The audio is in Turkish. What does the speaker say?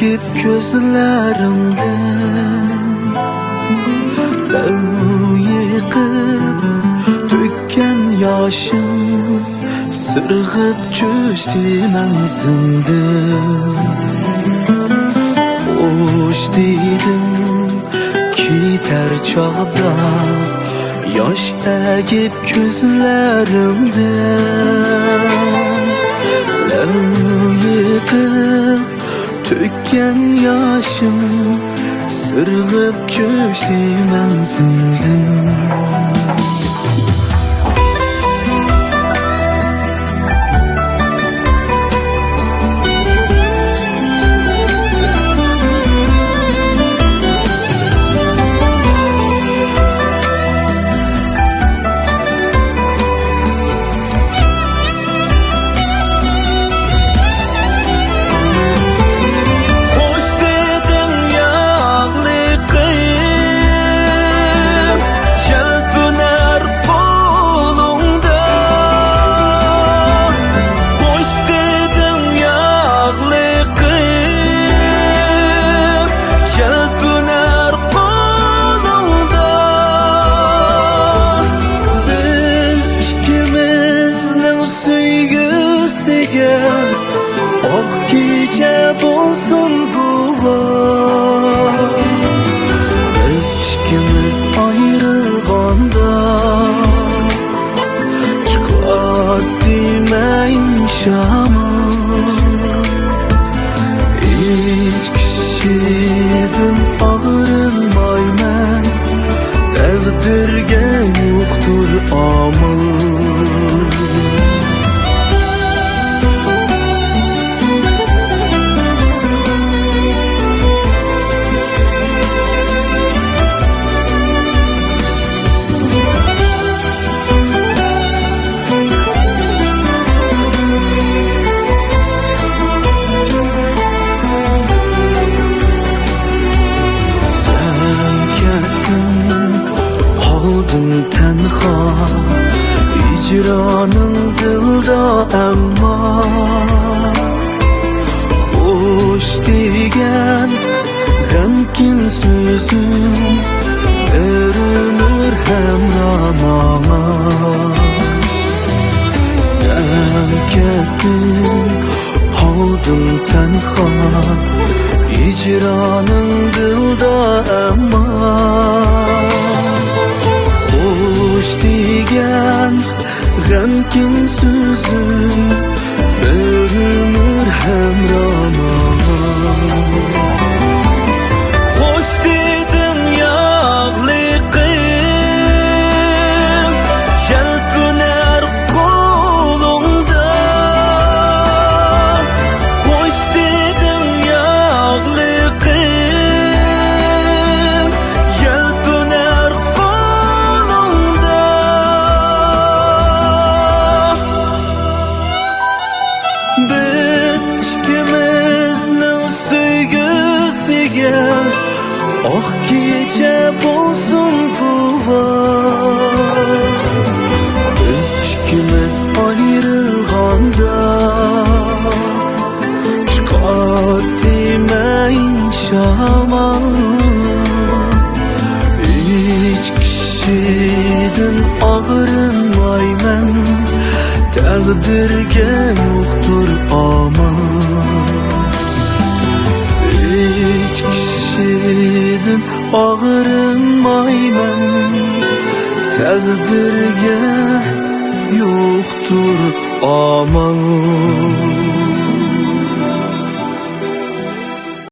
egib gözlerimde Lev yıkıp dökken yaşım Sırgıp çöştü menzinde Hoş dedim kiter çağda Yaş egib gözlerimde Lev yıkıp dökken yaşım Sırgıp çöştü menzindim Oh gece bulsun guvar Biz ikimiz ayrılganda Çıkart demeyin şamı Hiç kişiden ağrılmayman Təqdirge yoktur amal Kaldım tenha Hicranın dilda emma Hoş degen Gemkin sözüm Örünür hemramama Sen kettin Kaldım tenha Hicranın dilda emma Hoş degen Gemkin sözüm Bölünür hemrama Hoş dedin yağlı kıyım Yelpüner kolunda Hoş dedin yağlı kıyım Yelpüner Biz ikimizning sevgisiga Oh gece bulsun guvar Biz ikimiz ayrılganda Çıkart demeyin şaman Hiç kişiden ağrınmayman Təqdirge yoktur aman Hiç kişiden ağrınmayman Təqdirge yoktur aman